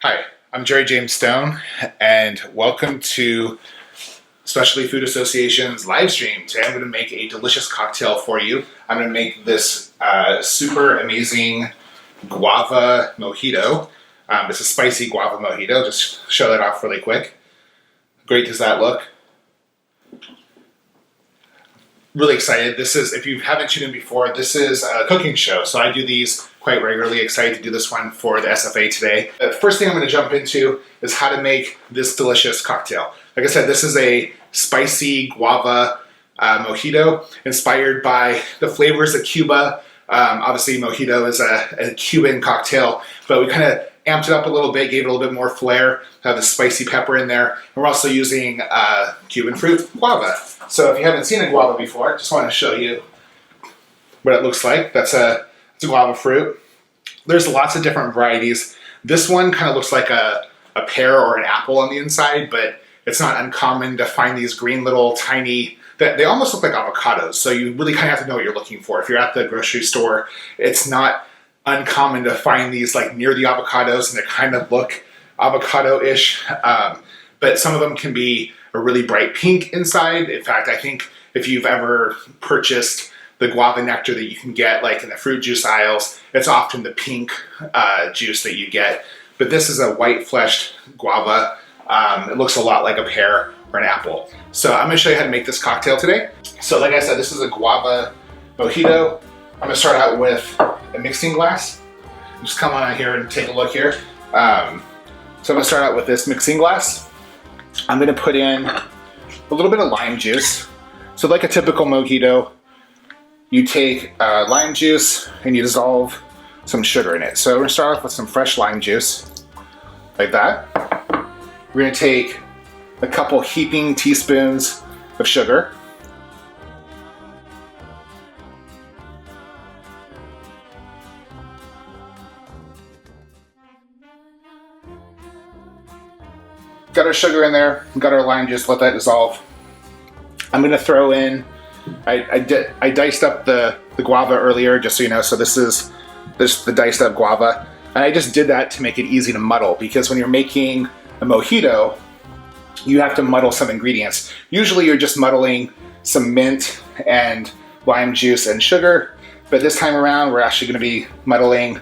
Hi, I'm Jerry James Stone, and welcome to Specialty Food Association's live stream. Today I'm going to make a delicious cocktail for you. I'm going to make this super amazing guava mojito. It's a spicy guava mojito. Just show that off really quick. Great does that look? Really excited. This is, if you haven't tuned in before, this is a cooking show. So I do these quite regularly. Excited to do this one for the SFA today. The first thing I'm going to jump into is how to make this delicious cocktail. Like I said, this is a spicy guava mojito inspired by the flavors of Cuba. Obviously, mojito is a Cuban cocktail, but we kind of amped it up a little bit, gave it a little bit more flair, have the spicy pepper in there. And we're also using Cuban fruit, guava. So if you haven't seen a guava before, I just want to show you what it looks like. It's a guava fruit. There's lots of different varieties. This one kind of looks like a pear or an apple on the inside, but it's not uncommon to find these green little tiny, they almost look like avocados. So you really kind of have to know what you're looking for. If you're at the grocery store, it's not uncommon to find these like near the avocados, and they kind of look avocado-ish. But some of them can be a really bright pink inside. In fact, I think if you've ever purchased the guava nectar that you can get like in the fruit juice aisles, it's often the pink juice that you get. But this is a white fleshed guava. It looks a lot like a pear or an apple. So I'm gonna show you how to make this cocktail today. So like I said, this is a guava mojito. I'm gonna start out with a mixing glass. Just come on out here and take a look here. So I'm gonna start out with this mixing glass. I'm gonna put in a little bit of lime juice. So like a typical mojito, you take lime juice and you dissolve some sugar in it. So we're gonna start off with some fresh lime juice, like that. We're gonna take a couple heaping teaspoons of sugar. Got our sugar in there, got our lime juice, let that dissolve. I'm gonna throw in, I diced up the guava earlier, just so you know, so this is the diced up guava. And I just did that to make it easy to muddle, because when you're making a mojito, you have to muddle some ingredients. Usually you're just muddling some mint and lime juice and sugar, but this time around we're actually gonna be muddling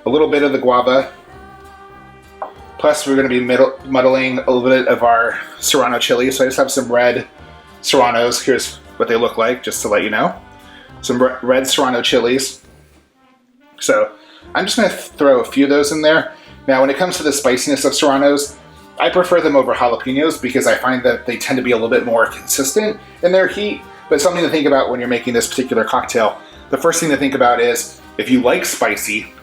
a little bit of the guava. Plus, we're going to be muddling a little bit of our serrano chili. So I just have some red serranos. Here's what they look like, just to let you know. Some red serrano chilies. So I'm just going to throw a few of those in there. Now, when it comes to the spiciness of serranos, I prefer them over jalapenos because I find that they tend to be a little bit more consistent in their heat. But something to think about when you're making this particular cocktail. The first thing to think about is, if you like spicy,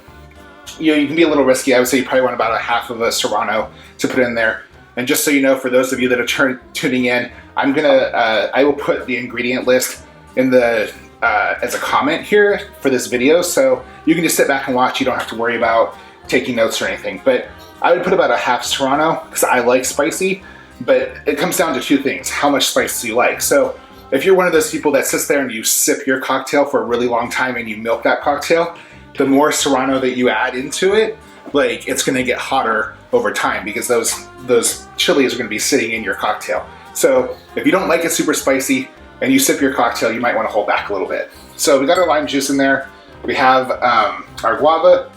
you can be a little risky. I would say you probably want about a half of a serrano to put in there. And just so you know, for those of you that are tuning in, I will put the ingredient list in the as a comment here for this video, so you can just sit back and watch. You don't have to worry about taking notes or anything. But I would put about a half serrano because I like spicy. But it comes down to two things: how much spice do you like? So if you're one of those people that sits there and you sip your cocktail for a really long time and you milk that cocktail, the more serrano that you add into it, like, it's gonna get hotter over time because those chilies are gonna be sitting in your cocktail. So if you don't like it super spicy and you sip your cocktail, you might wanna hold back a little bit. So we got our lime juice in there. We have our guava,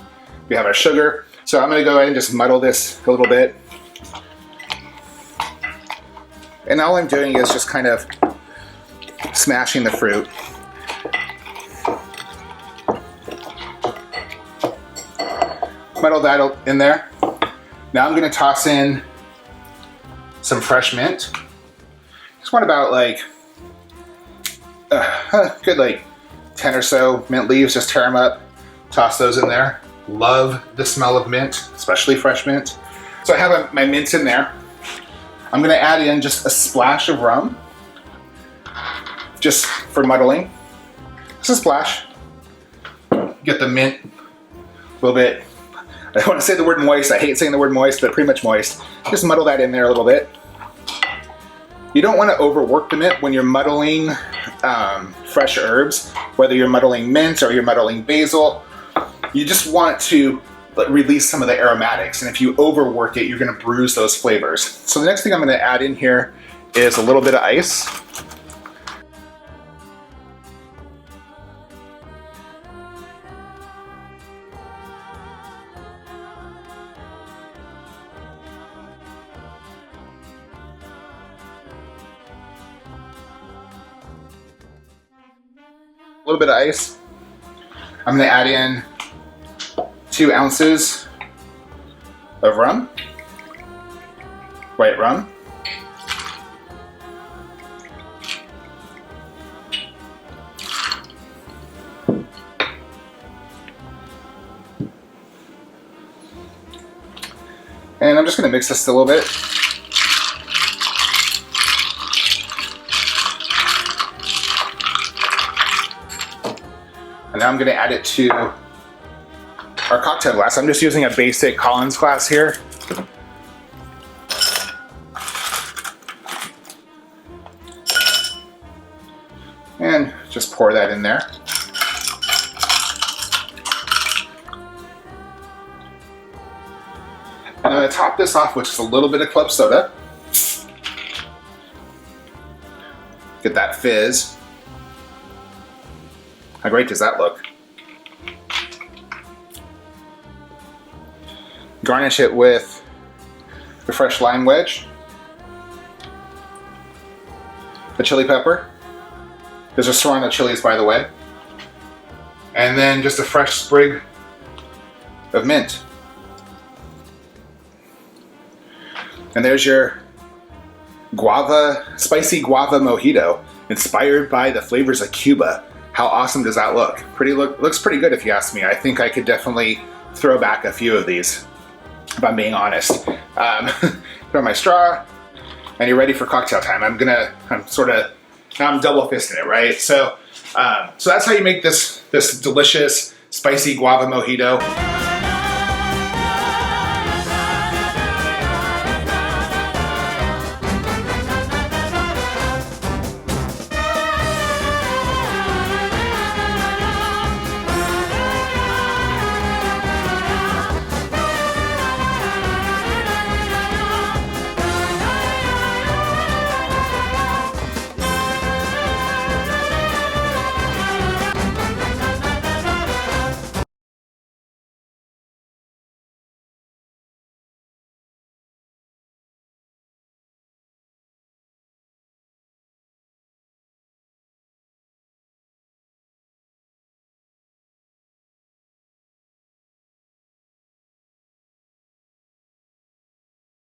we have our sugar. So I'm gonna go ahead and just muddle this a little bit. And all I'm doing is just kind of smashing the fruit. Muddle that in there. Now I'm gonna toss in some fresh mint. Just want about like good like 10 or so mint leaves. Just tear them up, toss those in there. Love the smell of mint, especially fresh mint. So I have my mint in there. I'm gonna add in just a splash of rum, just for muddling. Just a splash. Get the mint a little bit, I don't want to say the word moist. I hate saying the word moist, but pretty much moist. Just muddle that in there a little bit. You don't want to overwork the mint when you're muddling fresh herbs, whether you're muddling mint or you're muddling basil. You just want to release some of the aromatics. And if you overwork it, you're gonna bruise those flavors. So the next thing I'm gonna add in here is a little bit of ice. A little bit of ice. I'm gonna add in 2 ounces of rum, white rum. And I'm just gonna mix this a little bit. And now I'm gonna add it to our cocktail glass. I'm just using a basic Collins glass here. And just pour that in there. And I'm gonna top this off with just a little bit of club soda. Get that fizz. How great does that look? Garnish it with the fresh lime wedge, a chili pepper. Those are serrano chilies, by the way. And then just a fresh sprig of mint. And there's your guava, spicy guava mojito, inspired by the flavors of Cuba. How awesome does that look? Looks pretty good if you ask me. I think I could definitely throw back a few of these, if I'm being honest. Throw my straw, and you're ready for cocktail time. I'm double fisting it, right? So that's how you make this delicious spicy guava mojito.